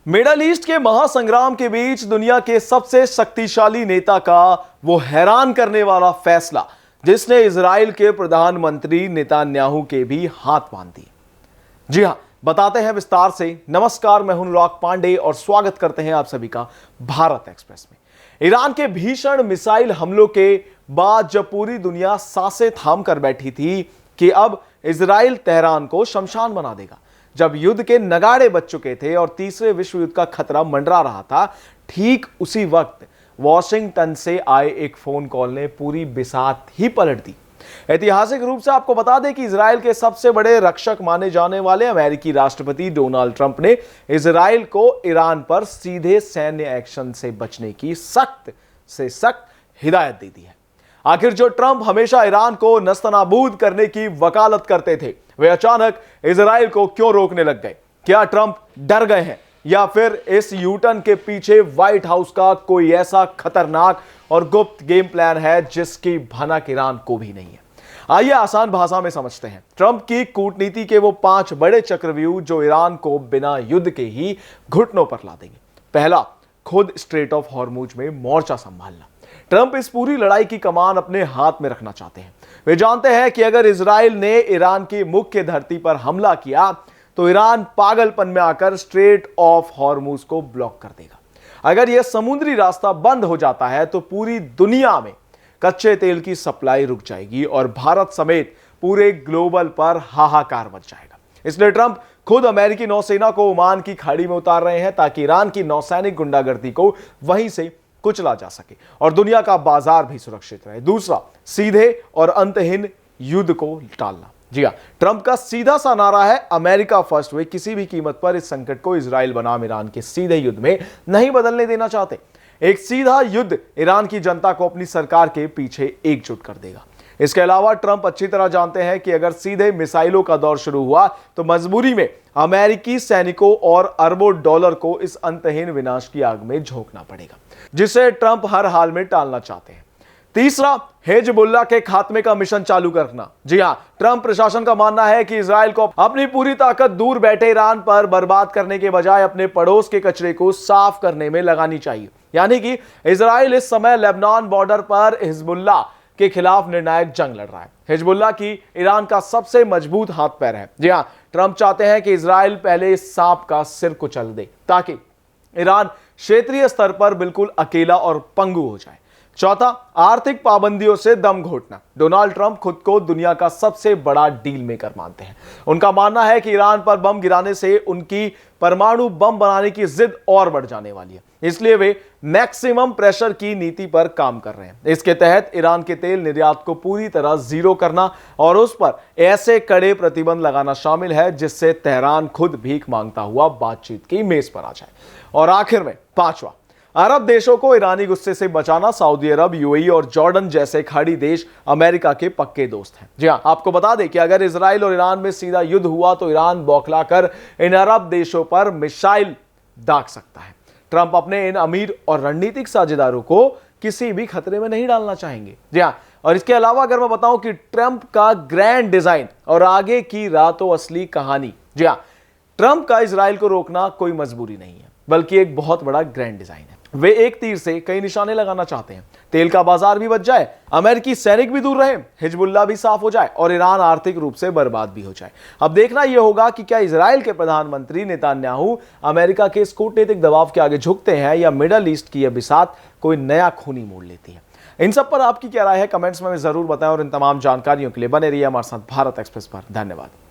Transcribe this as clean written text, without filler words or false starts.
Middle east के महासंग्राम के बीच दुनिया के सबसे शक्तिशाली नेता का वो हैरान करने वाला फैसला जिसने इजराइल के प्रधानमंत्री नेतन्याहू के भी हाथ बांध दिए। जी हां, बताते हैं विस्तार से। नमस्कार, मैं हूं अनुराग पांडे और स्वागत करते हैं आप सभी का भारत एक्सप्रेस में। ईरान के भीषण मिसाइल हमलों के बाद जब पूरी दुनिया सांसें थाम कर बैठी थी कि अब इजराइल तेहरान को शमशान बना देगा, जब युद्ध के नगाड़े बज चुके थे और तीसरे विश्व युद्ध का खतरा मंडरा रहा था, ठीक उसी वक्त वॉशिंगटन से आए एक फोन कॉल ने पूरी बिसात ही पलट दी। ऐतिहासिक रूप से आपको बता दें कि इजराइल के सबसे बड़े रक्षक माने जाने वाले अमेरिकी राष्ट्रपति डोनाल्ड ट्रंप ने इजराइल को ईरान पर सीधे सैन्य एक्शन से बचने की सख्त से सख्त हिदायत दे दी है। आखिर जो ट्रंप हमेशा ईरान को नस्तनाबूद करने की वकालत करते थे, वे अचानक इजराइल को क्यों रोकने लग गए? क्या ट्रंप डर गए हैं या फिर इस यूटर्न के पीछे व्हाइट हाउस का कोई ऐसा खतरनाक और गुप्त गेम प्लान है जिसकी भनक ईरान को भी नहीं है? आइए आसान भाषा में समझते हैं ट्रंप की कूटनीति के वो 5 बड़े चक्रव्यूह जो ईरान को बिना युद्ध के ही घुटनों पर ला देंगे। पहला, खुद स्ट्रेट ऑफ हॉर्मुज में मोर्चा संभालना। ट्रंप इस पूरी लड़ाई की कमान अपने हाथ में रखना चाहते हैं। वे जानते हैं कि अगर इजराइल ने ईरान की मुख्य धरती पर हमला किया तो ईरान पागलपन में आकर स्ट्रेट ऑफ हॉर्मुज को ब्लॉक कर देगा। अगर यह समुद्री रास्ता बंद हो जाता है तो पूरी दुनिया में कच्चे तेल की सप्लाई रुक जाएगी और भारत समेत पूरे ग्लोबल पर हाहाकार मच जाएगा। इसलिए ट्रंप खुद अमेरिकी नौसेना को ओमान की खाड़ी में उतार रहे हैं ताकि ईरान की नौसैनिक गुंडागर्दी को वहीं से कुचला जा सके और दुनिया का बाजार भी सुरक्षित रहे। दूसरा, सीधे और अंतहीन युद्ध को टालना। जी हां, ट्रंप का सीधा सा नारा है अमेरिका फर्स्ट। वे किसी भी कीमत पर इस संकट को इजराइल बनाम ईरान के सीधे युद्ध में नहीं बदलने देना चाहते। एक सीधा युद्ध ईरान की जनता को अपनी सरकार के पीछे एकजुट कर देगा। इसके अलावा ट्रंप अच्छी तरह जानते हैं कि अगर सीधे मिसाइलों का दौर शुरू हुआ तो मजबूरी में अमेरिकी सैनिकों और अरबों डॉलर को इस अंतहीन विनाश की आग में झोंकना पड़ेगा, जिसे ट्रंप हर हाल में टालना चाहते हैं। तीसरा, हिजबुल्लाह के खात्मे का मिशन चालू करना। जी हां, ट्रंप प्रशासन का मानना है कि इजराइल को अपनी पूरी ताकत दूर बैठे ईरान पर बर्बाद करने के बजाय अपने पड़ोस के कचरे को साफ करने में लगानी चाहिए। यानी कि इजराइल इस समय लेबनान बॉर्डर पर हिजबुल्लाह के खिलाफ निर्णायक जंग लड़ रहा है। हिजबुल्लाह की ईरान का सबसे मजबूत हाथ पैर है। जी हां, ट्रंप चाहते हैं कि इजराइल पहले इस सांप का सिर कुचल दे ताकि ईरान क्षेत्रीय स्तर पर बिल्कुल अकेला और पंगु हो जाए। चौथा, आर्थिक पाबंदियों से दम घोटना। डोनाल्ड ट्रंप खुद को दुनिया का सबसे बड़ा डील मेकर मानते हैं। उनका मानना है कि ईरान पर बम गिराने से उनकी परमाणु बम बनाने की जिद और बढ़ जाने वाली है, इसलिए वे मैक्सिमम प्रेशर की नीति पर काम कर रहे हैं। इसके तहत ईरान के तेल निर्यात को पूरी तरह जीरो करना और उस पर ऐसे कड़े प्रतिबंध लगाना शामिल है जिससे तेहरान खुद भीख मांगता हुआ बातचीत की मेज पर आ जाए। और आखिर में पांचवा, अरब देशों को ईरानी गुस्से से बचाना। सऊदी अरब, यूएई और जॉर्डन जैसे खाड़ी देश अमेरिका के पक्के दोस्त हैं। जी हां, आपको बता दें कि अगर इजराइल और ईरान में सीधा युद्ध हुआ तो ईरान बौखलाकर इन अरब देशों पर मिसाइल दाग सकता है। ट्रंप अपने इन अमीर और रणनीतिक साझेदारों को किसी भी खतरे में नहीं डालना चाहेंगे। जी हां, और इसके अलावा अगर मैं बताऊं कि ट्रंप का ग्रैंड डिजाइन और आगे की रातों असली कहानी। जी हां, ट्रंप का इजराइल को रोकना कोई मजबूरी नहीं है बल्कि एक बहुत बड़ा ग्रैंड डिजाइन है। वे एक तीर से कई निशाने लगाना चाहते हैं। तेल का बाजार भी बच जाए, अमेरिकी सैनिक भी दूर रहे, हिजबुल्लाह भी साफ हो जाए और ईरान आर्थिक रूप से बर्बाद भी हो जाए। अब देखना यह होगा कि क्या इजराइल के प्रधानमंत्री नेतन्याहू अमेरिका के इस कूटनीतिक दबाव के आगे झुकते हैं या मिडल ईस्ट की यह बिसात कोई नया खूनी मोड़ लेती है। इन सब पर आपकी क्या राय है? कमेंट्स में जरूर बताएं और इन तमाम जानकारियों के लिए बने रहिए हमारे साथ भारत एक्सप्रेस पर। धन्यवाद।